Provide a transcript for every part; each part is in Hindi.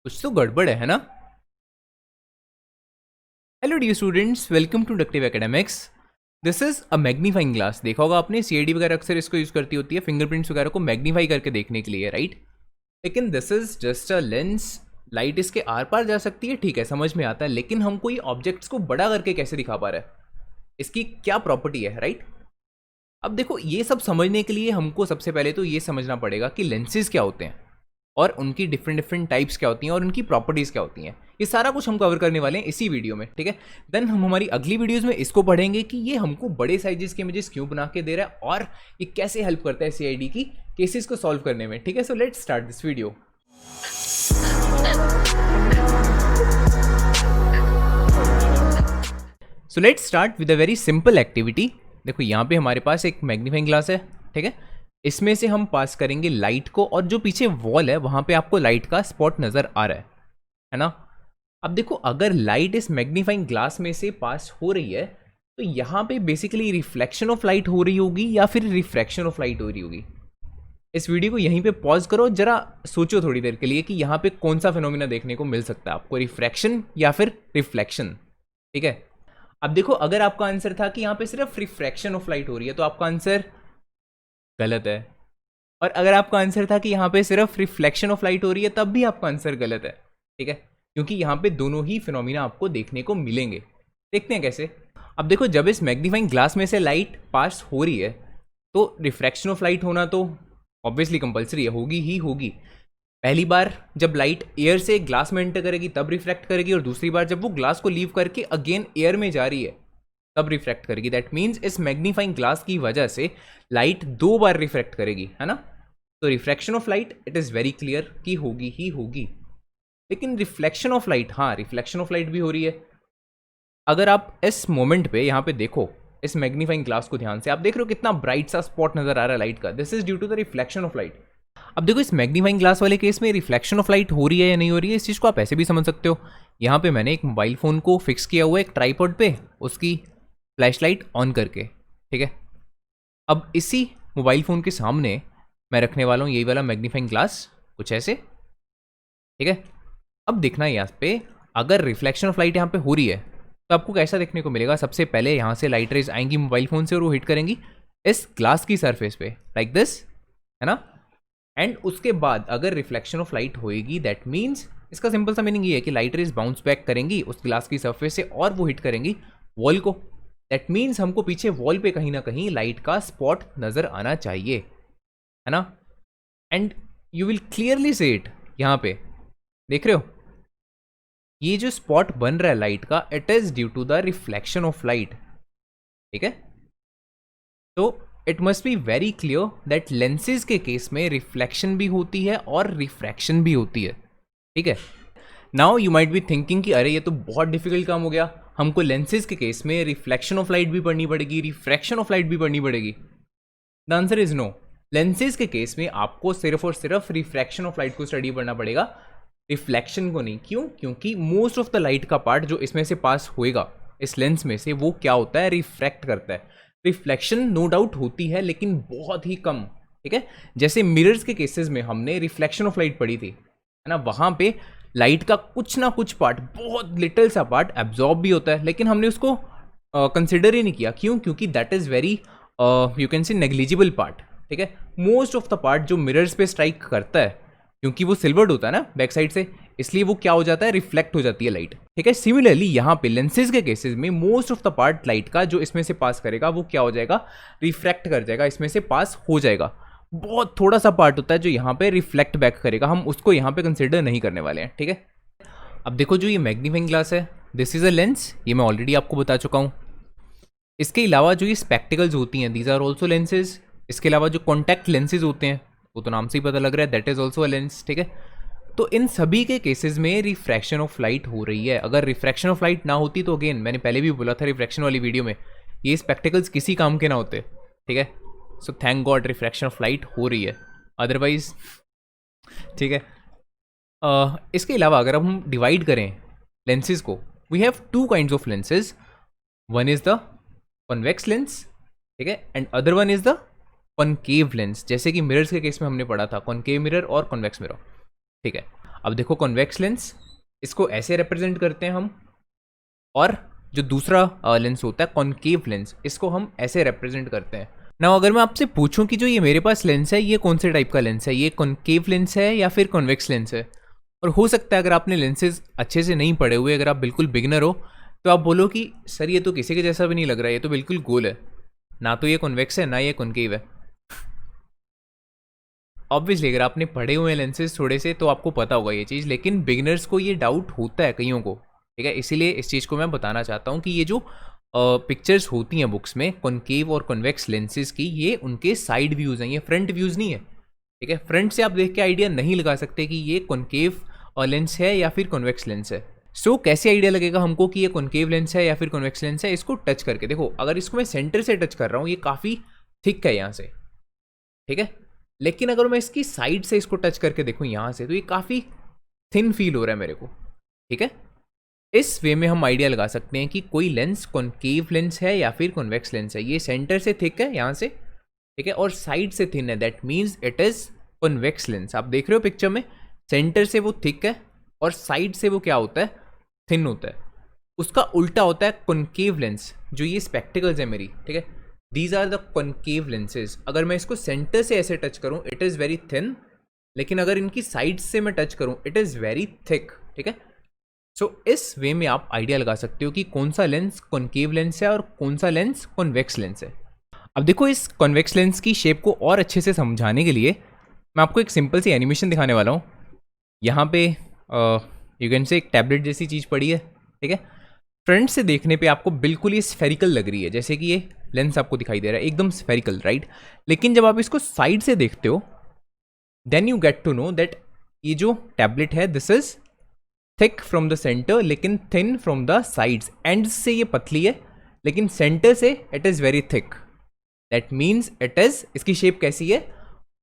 कुछ तो गड़बड़ है ना। Hello dear students, welcome to Deductive Academics. This is a magnifying glass. देखा होगा आपने, सीआईडी वगैरह अक्सर इसको यूज करती होती है फिंगरप्रिंट्स वगैरह को मैग्नीफाई करके देखने के लिए, राइट। लेकिन this is just a lens. Light इसके आर पार जा सकती है, ठीक है, समझ में आता है, लेकिन हम कोई ऑब्जेक्ट्स को बड़ा करके कैसे दिखा पा रहे हैं, इसकी क्या प्रॉपर्टी है, राइट। अब देखो, ये सब समझने के लिए हमको सबसे पहले तो ये समझना पड़ेगा कि लेंसेज क्या होते हैं और उनकी डिफरेंट डिफरेंट टाइप्स क्या होती हैं और उनकी प्रॉपर्टीज़ क्या होती हैं। ये सारा कुछ हम कवर करने वाले हैं इसी वीडियो में, ठीक है। देन हम हमारी अगली वीडियोस में इसको पढ़ेंगे कि ये हमको बड़े साइजेस के इमेजेस क्यों बना के दे रहा है और ये कैसे हेल्प करता है सीआईडी की केसेस को सॉल्व करने में, ठीक है। So let's start this video. So let's start with a very simple activity. देखो, यहाँ पे हमारे पास एक मैग्नीफाइंग ग्लास है, ठीक है। इसमें से हम पास करेंगे लाइट को, और जो पीछे वॉल है वहाँ पे आपको लाइट का स्पॉट नज़र आ रहा है ना। अब देखो, अगर लाइट इस मैग्नीफाइंग ग्लास में से पास हो रही है तो यहाँ पे बेसिकली रिफ्लेक्शन ऑफ लाइट हो रही होगी या फिर रिफ्रैक्शन ऑफ लाइट हो रही होगी। इस वीडियो को यहीं पे पॉज करो, जरा सोचो थोड़ी देर के लिए कि यहाँ पे कौन सा फिनोमिना देखने को मिल सकता है आपको, रिफ्रैक्शन या फिर रिफ्लेक्शन, ठीक है। अब देखो, अगर आपका आंसर था कि यहाँ पे सिर्फ रिफ्रैक्शन ऑफ लाइट हो रही है तो आपका आंसर गलत है, और अगर आपका आंसर था कि यहाँ पे सिर्फ रिफ्लेक्शन ऑफ लाइट हो रही है तब भी आपका आंसर गलत है, ठीक है, क्योंकि यहाँ पे दोनों ही फिनोमिना आपको देखने को मिलेंगे। देखते हैं कैसे। अब देखो, जब इस मैग्नीफाइंग ग्लास में से लाइट पास हो रही है तो रिफ्रैक्शन ऑफ लाइट होना तो ऑब्वियसली कंपलसरी है, होगी ही होगी। पहली बार जब लाइट एयर से ग्लास में एंटर करेगी तब रिफ्रैक्ट करेगी, और दूसरी बार जब वो ग्लास को लीव करके अगेन एयर में जा रही है तब रिफ्रैक्ट करेगी। दैट मीन्स इस मैग्नीफाइंग ग्लास की वजह से लाइट 2 बार रिफ्रैक्ट करेगी, है ना। तो refraction of light it is very clear कि होगी ही होगी। लेकिन रिफ्लेक्शन ऑफ लाइट, हाँ, रिफ्लेक्शन ऑफ लाइट भी हो रही है। अगर आप इस मोमेंट पे यहाँ पे देखो, इस मैग्नीफाइंग ग्लास को ध्यान से, आप देख रहे हो कितना ब्राइट सा स्पॉट नजर आ रहा है लाइट का। This is due to the reflection of light. अब देखो, इस मैग्नीफाइंग ग्लास वाले केस में रिफ्लेक्शन ऑफ लाइट हो रही है या नहीं हो रही है, इस चीज़ को आप ऐसे भी समझ सकते हो। यहाँ पे मैंने एक मोबाइल फ़ोन को फिक्स किया हुआ है एक ट्राइपॉड पे, उसकी फ्लैशलाइट ऑन करके, ठीक है। अब इसी मोबाइल फ़ोन के सामने मैं रखने वाला हूँ यही वाला मैग्नीफाइंग ग्लास, कुछ ऐसे, ठीक है। अब देखना है यहाँ पे, अगर रिफ्लेक्शन ऑफ लाइट यहाँ पे हो रही है तो आपको कैसा देखने को मिलेगा। सबसे पहले यहाँ से लाइट रेज आएंगी मोबाइल फ़ोन से और वो हिट करेंगी इस ग्लास की सरफेस पे, लाइक दिस, है ना। एंड उसके बाद अगर रिफ्लेक्शन ऑफ लाइट होएगी, दैट मीन्स इसका सिंपल सा मीनिंग ये है कि लाइट रेज बाउंस बैक करेंगी उस ग्लास की सरफेस से और वो हिट करेंगी वॉल को। दैट मीन्स हमको पीछे वॉल पे कहीं ना कहीं लाइट का स्पॉट नजर आना चाहिए, है ना। एंड यू विल क्लियरली से इट, यहाँ पे देख रहे हो ये जो स्पॉट बन रहा है लाइट का, it is due to the reflection of light, ठीक है। तो it must be very clear that lenses के केस में रिफ्लेक्शन भी होती है और रिफ्रैक्शन भी होती है, ठीक है। Now you might be thinking कि अरे ये तो बहुत डिफिकल्ट काम हो गया, हमको लेंसेज के केस में रिफ्लेक्शन ऑफ लाइट भी पढ़नी पड़ेगी, रिफ्रैक्शन ऑफ लाइट भी पढ़नी पड़ेगी। The answer is no. Lenses के केस में आपको सिर्फ और सिर्फ रिफ्रैक्शन ऑफ लाइट को स्टडी करना पड़ेगा, रिफ्लेक्शन को नहीं। क्यों? क्योंकि मोस्ट ऑफ द लाइट का पार्ट जो इसमें से पास होएगा इस लेंस में से, वो क्या होता है, रिफ्रैक्ट करता है। रिफ्लेक्शन नो डाउट होती है लेकिन बहुत ही कम, ठीक है। जैसे मिरर्स के केसेस में हमने रिफ्लेक्शन ऑफ लाइट पढ़ी थी, है ना, वहाँ पे लाइट का कुछ ना कुछ पार्ट, बहुत लिटिल सा पार्ट एब्जॉर्ब भी होता है, लेकिन हमने उसको कंसिडर ही नहीं किया। क्यों? क्योंकि that is very you can say negligible part, ठीक है। मोस्ट ऑफ द पार्ट जो मिरर्स पे स्ट्राइक करता है, क्योंकि वो सिल्वर्ड होता है ना बैक साइड से, इसलिए वो क्या हो जाता है, रिफ्लेक्ट हो जाती है लाइट, ठीक है। सिमिलरली यहाँ पे लेंसेज के केसेस में most of the part light का जो इसमें से पास करेगा वो क्या हो जाएगा, रिफ्रैक्ट कर जाएगा, इसमें से पास हो जाएगा। बहुत थोड़ा सा पार्ट होता है जो यहाँ पे रिफ्लेक्ट बैक करेगा, हम उसको यहाँ पे कंसिडर नहीं करने वाले हैं, ठीक है। अब देखो, जो ये मैग्नीफाइंग ग्लास है, दिस इज अ लेंस, ये मैं ऑलरेडी आपको बता चुका हूँ। इसके अलावा जो ये स्पेक्टिकल्स होती हैं, दीज आर ऑल्सो लेंसेज। इसके अलावा जो कॉन्टैक्ट लेंसेज होते हैं, वो तो नाम से ही पता लग रहा है, that is also a lens, ठीक है। तो इन सभी के केसेस में रिफ्रैक्शन ऑफ लाइट हो रही है। अगर रिफ्रैक्शन ऑफ लाइट ना होती तो अगेन मैंने पहले भी बोला था रिफ्रैक्शन वाली वीडियो में, ये स्पेक्टिकल्स किसी काम के ना होते, ठीक है। So thank God refraction of light हो रही है, अदरवाइज, ठीक है। इसके अलावा अगर हम डिवाइड करें लेंसेज को, we have 2 kinds of lenses. One is the convex lens, ठीक है, and other one is the concave lens. जैसे कि मिरर्स के केस में हमने पढ़ा था, कॉनकेव मिरर और कॉन्वेक्स मिरर, ठीक है। अब देखो कॉन्वेक्स लेंस, इसको ऐसे रिप्रेजेंट करते हैं हम, और जो दूसरा लेंस होता है कॉनकेव लेंस, इसको हम ऐसे रिप्रेजेंट करते हैं। ना अगर मैं आपसे पूछूं कि जो ये मेरे पास लेंस है, ये कौन से टाइप का लेंस है, ये कॉनकेव लेंस है या फिर कॉन्वेक्स लेंस है, और हो सकता है अगर आपने लेंसेज अच्छे से नहीं पढ़े हुए, अगर आप बिल्कुल बिगिनर हो, तो आप बोलो कि सर ये तो किसी के जैसा भी नहीं लग रहा है, ये तो बिल्कुल गोल है, ना तो ये कॉन्वेक्स है ना ये कॉनकेव है। ऑब्वियसली अगर आपने पढ़े हुए लेंसेज थोड़े से तो आपको पता होगा ये चीज़, लेकिन बिगिनर्स को ये डाउट होता है कईयों को, ठीक है। इसीलिए इस चीज़ को मैं बताना चाहता हूँ कि ये जो पिक्चर्स होती हैं बुक्स में कॉनकेव और कॉन्वेक्स लेंसेज की, ये उनके साइड व्यूज़ हैं, ये फ्रंट व्यूज़ नहीं है, ठीक है। फ्रंट से आप देख के आइडिया नहीं लगा सकते कि ये कॉनकेव लेंस है या फिर कॉन्वेक्स लेंस है। सो कैसे आइडिया लगेगा हमको कि ये कॉनकेव लेंस है या फिर कॉन्वेक्स लेंस है? इसको टच करके देखो, अगर इसको मैं सेंटर से टच कर रहा हूँ, ये काफ़ी थिक है यहाँ से, ठीक है। लेकिन अगर मैं इसकी साइड से इसको टच करके देखूँ यहाँ से, तो ये काफ़ी थिन फील हो रहा है मेरे को, ठीक है। इस वे में हम आइडिया लगा सकते हैं कि कोई लेंस कॉनकेव लेंस है या फिर कॉन्वेक्स लेंस है। ये सेंटर से थिक है यहाँ से, ठीक है, और साइड से थिन है, that means it is convex lens. आप देख रहे हो पिक्चर में, सेंटर से वो थिक है और साइड से वो क्या होता है, थिन होता है। उसका उल्टा होता है कॉनकेव लेंस। जो ये स्पेक्टिकल्स है मेरी, ठीक है, these are the concave lenses. अगर मैं इसको सेंटर से ऐसे टच करूँ, इट इज़ वेरी थिन, लेकिन अगर इनकी साइड से मैं टच करूँ, इट इज़ वेरी थिक, ठीक है। सो इस वे में आप आइडिया लगा सकते हो कि कौन सा लेंस कॉनकेव लेंस है और कौन सा लेंस कॉन्वेक्स लेंस है। अब देखो, इस कॉन्वेक्स लेंस की शेप को और अच्छे से समझाने के लिए मैं आपको एक सिंपल सी एनिमेशन दिखाने वाला हूँ। यहाँ पे यू कैन से एक टैबलेट जैसी चीज़ पड़ी है, ठीक है। फ्रंट से देखने पे आपको बिल्कुल ये स्फेरिकल लग रही है, जैसे कि ये लेंस आपको दिखाई दे रहा है एकदम स्फेरिकल, राइट। लेकिन जब आप इसको साइड से देखते हो, then you get to know that ये जो टैबलेट है, this is thick from the centre लेकिन thin from the sides. End से ये पतली है लेकिन सेंटर से it is very thick, that means it is, इसकी शेप कैसी है,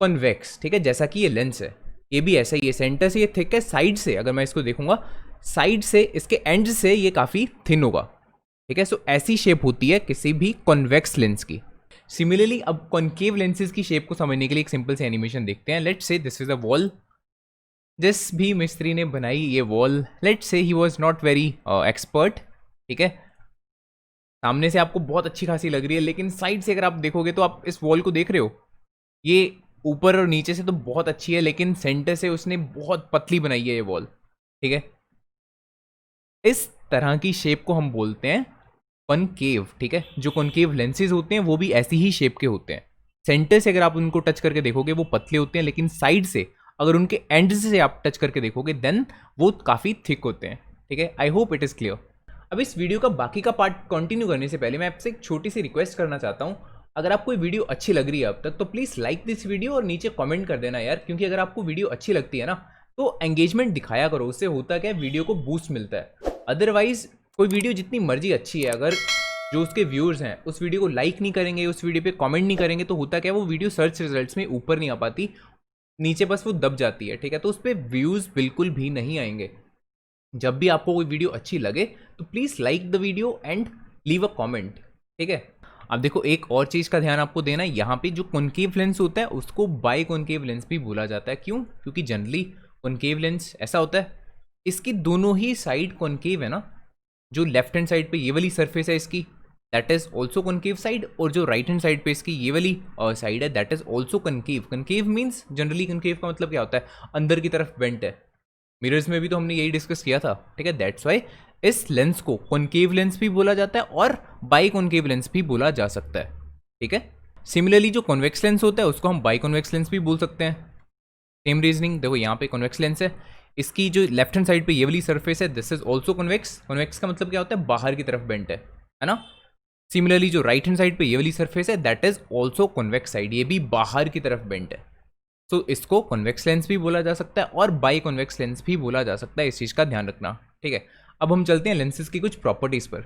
कॉन्वेक्स, ठीक है। जैसा कि ये लेंस है, ये भी ऐसा ही है, सेंटर से ये थिक है, साइड से अगर मैं इसको देखूंगा, साइड से इसके एंड से ये काफ़ी थिन होगा, ठीक है। सो ऐसी शेप होती है किसी भी कॉन्वेक्स लेंस की। सिमिलरली अब कॉनकेव लेंसेज की शेप को समझने के लिए एक सिंपल से एनिमेशन देखते हैं। Let's say this is a wall. जिस भी मिस्त्री ने बनाई ये wall, let's say he was not very expert, ठीक है। सामने से आपको बहुत अच्छी खासी लग रही है, लेकिन साइड से अगर आप देखोगे तो आप इस वॉल को देख रहे हो, ये ऊपर और नीचे से तो बहुत अच्छी है, लेकिन सेंटर से उसने बहुत पतली बनाई है ये वॉल, ठीक है। इस तरह की शेप को हम बोलते हैं कॉनकेव, ठीक है। जो कॉनकेव लेंसेज होते हैं वो भी ऐसी ही शेप के होते हैं। सेंटर से अगर आप उनको टच करके देखोगे वो पतले होते हैं, लेकिन साइड से अगर उनके एंड से आप टच करके देखोगे देन वो काफ़ी थिक होते हैं, ठीक है। I hope it is clear. अब इस वीडियो का बाकी का पार्ट कंटिन्यू करने से पहले मैं आपसे एक छोटी सी रिक्वेस्ट करना चाहता हूँ। अगर आपको वीडियो अच्छी लग रही है अब तक, तो प्लीज़ लाइक दिस वीडियो और नीचे कमेंट कर देना यार, क्योंकि अगर आपको वीडियो अच्छी लगती है ना, तो एंगेजमेंट दिखाया करो, उससे होता क्या है, वीडियो को बूस्ट मिलता है। अदरवाइज कोई वीडियो जितनी मर्जी अच्छी है, अगर जो उसके व्यूअर्स हैं उस वीडियो को लाइक नहीं करेंगे, उस वीडियो पे कमेंट नहीं करेंगे, तो होता क्या है, वो वीडियो सर्च रिजल्ट्स में ऊपर नहीं आ पाती, नीचे बस वो दब जाती है, ठीक है। तो उस पर व्यूज़ बिल्कुल भी नहीं आएंगे। जब भी आपको कोई वीडियो अच्छी लगे तो please like the video and leave a comment, ठीक है। अब देखो, एक और चीज़ का ध्यान आपको देना है, यहाँ पे जो कॉनकेव लेंस होता है उसको बाई कॉनकेव लेंस भी बोला जाता है। क्यों? क्योंकि जनरली कॉनकेव लेंस ऐसा होता है, इसकी दोनों ही साइड कॉनकेव है ना। जो लेफ्ट हैंड साइड पे ये वाली सरफेस है इसकी, that is also concave side, और जो राइट हैंड साइड पे इसकी ये वाली साइड है, that is also concave. Concave means generally concave का मतलब क्या होता है, अंदर की तरफ बेंट है। मिरर्स में भी तो हमने यही डिस्कस किया था, ठीक है। दैट्स वाई इस लेंस को कॉनकेव लेंस भी बोला जाता है और बाई कॉनकेव लेंस भी बोला जा सकता है, ठीक है। सिमिलरली जो कॉन्वेक्स लेंस होता है उसको हम बाई कॉन्वेक्स लेंस भी बोल सकते हैं। सेम रीजनिंग, देखो यहाँ पे कॉन्वेक्स लेंस है, इसकी जो लेफ्ट हैंड साइड पे ये वाली सरफेस है, this is also convex. Convex का मतलब क्या होता है, बाहर की तरफ बेंट है ना। सिमिलरली जो राइट हैंड साइड पे ये वाली सरफेस है, that is also convex side, ये भी बाहर की तरफ बेंट है। तो इसको कॉन्वेक्स लेंस भी बोला जा सकता है और बाई कॉन्वेक्स लेंस भी बोला जा सकता है, इस चीज़ का ध्यान रखना, ठीक है। अब हम चलते हैं लेंसेज की कुछ प्रॉपर्टीज़ पर।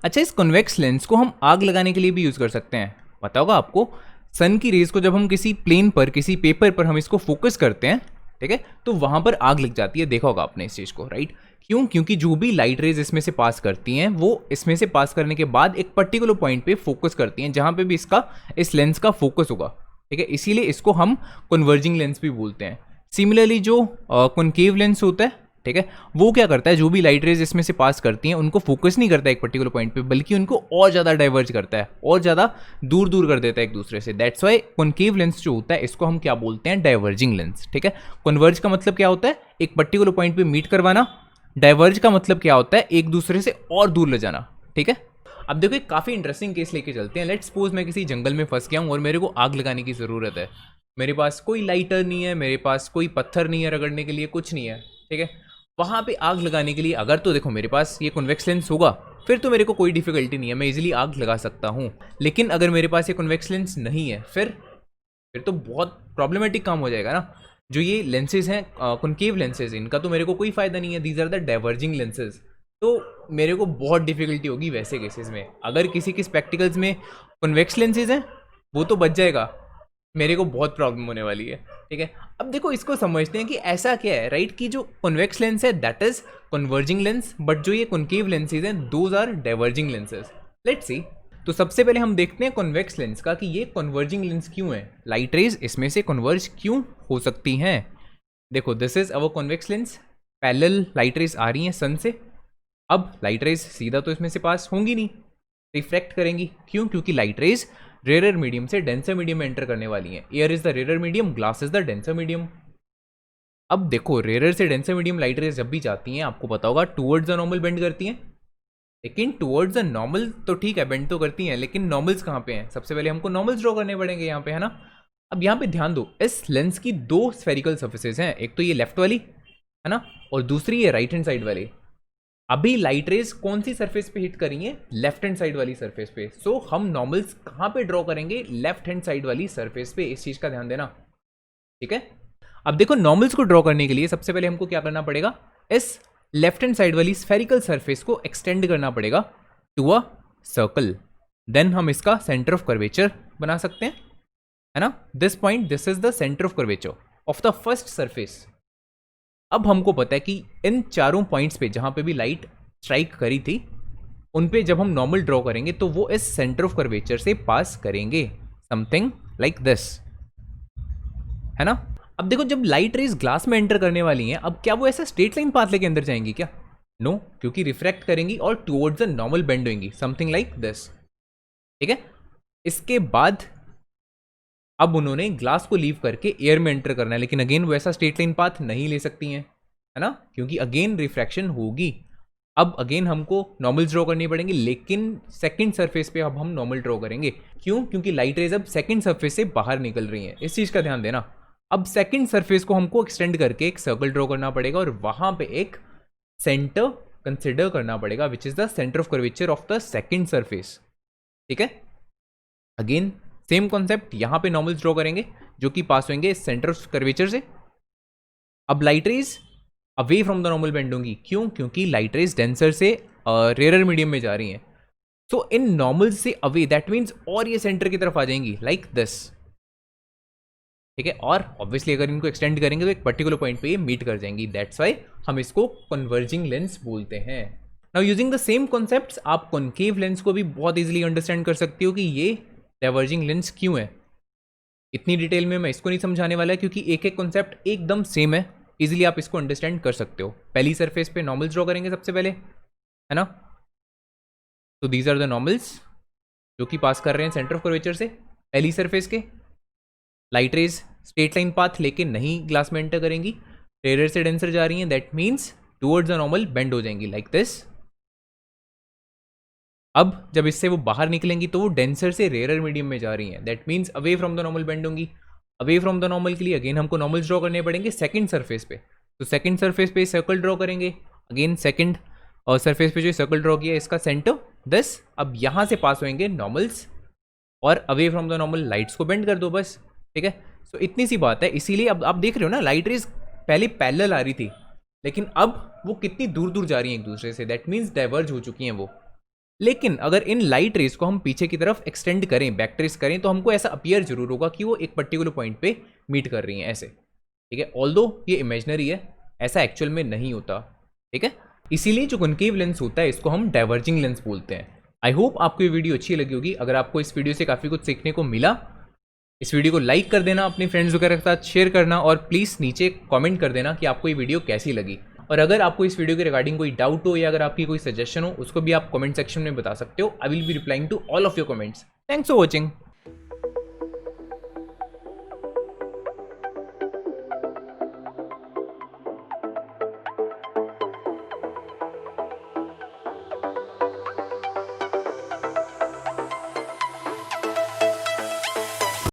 अच्छा, इस कॉन्वेक्स लेंस को हम आग लगाने के लिए भी यूज़ कर सकते हैं। पता होगा आपको, सन की रेज को जब हम किसी प्लेन पर, किसी पेपर पर हम इसको फोकस करते हैं, ठीक है, तो वहाँ पर आग लग जाती है। देखा होगा आपने इस चीज़ को, राइट। क्यों? क्योंकि जो भी लाइट रेज इसमें से पास करती हैं, वो इसमें से पास करने के बाद एक पर्टिकुलर पॉइंट पे फोकस करती हैं, जहाँ पे भी इसका, इस लेंस का फोकस होगा, ठीक है। इसीलिए इसको हम कन्वर्जिंग लेंस भी बोलते हैं। सिमिलरली जो कॉनकेव लेंस होता है, ठीक है, वो क्या करता है, जो भी लाइट रेज इसमें से पास करती हैं उनको फोकस नहीं करता है एक पर्टिकुलर पॉइंट पे, बल्कि उनको और ज़्यादा डाइवर्ज करता है, और ज़्यादा दूर दूर कर देता है एक दूसरे से। दैट्स वाई कॉनकेव लेंस जो होता है इसको हम क्या बोलते हैं, डाइवर्जिंग लेंस। ठीक है, कन्वर्ज का मतलब क्या होता है, एक पर्टिकुलर पॉइंट पे मीट करवाना। डाइवर्ज का मतलब क्या होता है, एक दूसरे से और दूर ले जाना। ठीक है, अब देखो एक काफ़ी इंटरेस्टिंग केस लेके चलते हैं। लेट्स सपोज मैं किसी जंगल में फंस गया हूँ और मेरे को आग लगाने की ज़रूरत है। मेरे पास कोई लाइटर नहीं है, मेरे पास कोई पत्थर नहीं है रगड़ने के लिए, कुछ नहीं है। ठीक है, वहाँ पे आग लगाने के लिए अगर तो देखो मेरे पास ये कन्वेक्स लेंस होगा, फिर तो मेरे को कोई डिफिकल्टी नहीं है, मैं इजीली आग लगा सकता हूँ। लेकिन अगर मेरे पास ये कन्वेक्स लेंस नहीं है, फिर तो बहुत प्रॉब्लमेटिक काम हो जाएगा ना। जो ये लेंसेज हैं कॉनकेव लेंसेज, इनका तो मेरे को कोई फ़ायदा नहीं है, these are the diverging lenses. तो मेरे को बहुत डिफिकल्टी होगी वैसे केसेस में। अगर किसी के स्पेक्टिकल्स में कन्वेक्स लेंसेज हैं वो तो बच जाएगा, मेरे को बहुत प्रॉब्लम होने वाली है। ठीक है, अब देखो इसको समझते हैं कि ऐसा क्या है, राइट, कि जो कन्वेक्स लेंस है that is converging lens, but जो ये कॉनकेव लेंसेज हैं those are diverging lenses. Let's see, तो सबसे पहले हम देखते हैं कॉन्वेक्स लेंस का कि ये कन्वर्जिंग लेंस क्यों है, लाइट रेज इसमें से कन्वर्ज क्यों हो सकती हैं। देखो this is our convex lens, parallel light rays आ रही हैं सन से। अब लाइट रेज सीधा तो इसमें से पास होंगी नहीं, रिफ्रैक्ट करेंगी। क्यों? क्योंकि लाइट रेज रेयर मीडियम से डेंसर मीडियम में एंटर करने वाली हैं। Air is the rare medium, glass is the denser medium. अब देखो रेयर से डेंसर मीडियम लाइट रेज जब भी जाती हैं, आपको पता होगा टूवर्ड्स द नॉर्मल बेंड करती हैं। लेकिन टूवर्ड्स द नॉर्मल तो ठीक है, बेंड तो करती हैं, लेकिन नॉर्मल्स कहाँ पे हैं? सबसे पहले हमको नॉर्मल्स ड्रॉ करने पड़ेंगे यहाँ पे, है ना। अब यहाँ पे ध्यान दो, इस लेंस की दो स्फेरिकल सर्फेसेज हैं, एक तो ये लेफ्ट वाली, है ना, और दूसरी ये राइट हैंड साइड वाली। अभी लाइट रेज कौन सी सरफेस पे हिट करेंगे? लेफ्ट हैंड साइड वाली सरफेस पे। सो हम नॉर्मल्स कहाँ पे ड्रॉ करेंगे? लेफ्ट हैंड साइड वाली सरफेस पे। इस चीज का ध्यान देना, ठीक है। अब देखो नॉर्मल्स को ड्रॉ करने के लिए सबसे पहले हमको क्या करना पड़ेगा, इस लेफ्ट हैंड साइड वाली स्फेरिकल सरफेस को एक्सटेंड करना पड़ेगा टू अ सर्कल। देन हम इसका सेंटर ऑफ कर्वेचर बना सकते हैं, है ना। This point, this is the centre of curvature of the first surface. अब हमको पता है कि इन चारों पॉइंट्स पे जहां पे भी लाइट स्ट्राइक करी थी, उन पे जब हम नॉर्मल ड्रॉ करेंगे तो वो इस सेंटर ऑफ कर्वेचर से पास करेंगे, समथिंग लाइक दिस, है ना। अब देखो जब लाइट रेज ग्लास में एंटर करने वाली हैं, अब क्या वो ऐसा स्ट्रेट लाइन पाथ लेके अंदर जाएंगी क्या? नो, क्योंकि रिफ्रैक्ट करेंगी और टुवर्ड्स द नॉर्मल बेंड होंगी, समथिंग लाइक दिस। ठीक है, इसके बाद अब उन्होंने ग्लास को लीव करके एयर में एंटर करना है, लेकिन अगेन वो ऐसा स्ट्रेट लाइन पाथ नहीं ले सकती हैं, है ना, क्योंकि अगेन रिफ्रैक्शन होगी। अब अगेन हमको नॉर्मल ड्रॉ करनी पड़ेंगे, लेकिन सेकंड सरफेस पे अब हम नॉर्मल ड्रॉ करेंगे। क्यों? क्योंकि लाइट रेज अब सेकंड सरफेस से बाहर निकल रही हैं, इस चीज का ध्यान देना। अब सेकंड सरफेस को हमको एक्सटेंड करके एक सर्कल ड्रॉ करना पड़ेगा और वहां पे एक सेंटर कंसिडर करना पड़ेगा, which is the centre of curvature of the second surface. ठीक है, अगेन सेम कॉन्सेप्ट, यहां पे नॉर्मल्स ड्रॉ करेंगे जो कि पास होंगे सेंटर ऑफ कर्वेचर से। अब light rays away from the normal bend होंगी। क्यों? क्योंकि लाइट रेज डेंसर से रेयर मीडियम में जा रही हैं। सो इन नॉर्मल से अवे, दैट मीन्स और ये सेंटर की तरफ आ जाएंगी लाइक दिस। ठीक है, और ऑब्वियसली अगर इनको एक्सटेंड करेंगे तो एक पर्टिकुलर पॉइंट पे ये मीट कर जाएंगी। दैट्स वाई हम इसको कन्वर्जिंग लेंस बोलते हैं। Now using the same concepts, आप कॉनकेव लेंस को भी बहुत इजीली अंडरस्टैंड कर सकते हो कि ये डाइवर्जिंग लेंस क्यों है। इतनी डिटेल में मैं इसको नहीं समझाने वाला, क्योंकि एक एक कॉन्सेप्ट एकदम सेम है, इजीली आप इसको अंडरस्टैंड कर सकते हो। पहली सरफेस पे नॉर्मल्स ड्रॉ करेंगे सबसे पहले, है ना। तो दीज आर द नॉर्मल्स जो कि पास कर रहे हैं सेंटर ऑफ कर्वेचर से पहली सरफेस के। Light rays straight line path लेके नहीं ग्लास में एंटर करेंगी, रेयर से डेंसर जा रही हैं, that means towards the normal bend हो जाएंगी लाइक दिस। अब जब इससे वो बाहर निकलेंगी तो वो डेंसर से रेयर मीडियम में जा रही हैं, that means away from the normal bend होंगी। अवे फ्रॉम द नॉर्मल के लिए अगेन हमको नॉर्मल्स ड्रॉ करने पड़ेंगे सेकंड सरफेस पे। तो सेकंड सरफेस पे सर्कल ड्रॉ करेंगे, अगेन सेकंड और सरफेस पे जो सर्कल ड्रॉ किया इसका सेंटर दिस। अब यहाँ से पास होंगे नॉर्मल्स और away from the normal lights को बेंड कर दो बस। ठीक है, सो इतनी सी बात है। इसीलिए अब आप देख रहे हो ना, लाइट रेज पहले पैरेलल आ रही थी, लेकिन अब वो कितनी दूर दूर जा रही हैं एक दूसरे से, दैट मीन्स डाइवर्ज हो चुकी हैं वो। लेकिन अगर इन लाइट रेज को हम पीछे की तरफ एक्सटेंड करें, बैक ट्रेस करें, तो हमको ऐसा अपीयर जरूर होगा कि वो एक पर्टिकुलर पॉइंट पे मीट कर रही हैं ऐसे। ठीक है, ऑल्दो ये इमेजिनरी है, ऐसा एक्चुअल में नहीं होता। ठीक है, इसीलिए जो कॉनकेव लेंस होता है इसको हम डाइवर्जिंग लेंस बोलते हैं। आई होप आपको ये वीडियो अच्छी लगी होगी। अगर आपको इस वीडियो से काफ़ी कुछ सीखने को मिला इस वीडियो को लाइक कर देना, अपने फ्रेंड्स वगैरह के साथ शेयर करना और प्लीज़ नीचे कमेंट कर देना कि आपको ये वीडियो कैसी लगी। और अगर आपको इस वीडियो के रिगार्डिंग कोई डाउट हो या अगर आपकी कोई सजेशन हो, उसको भी आप कमेंट सेक्शन में बता सकते हो। I will be replying to all of your comments. Thanks for watching.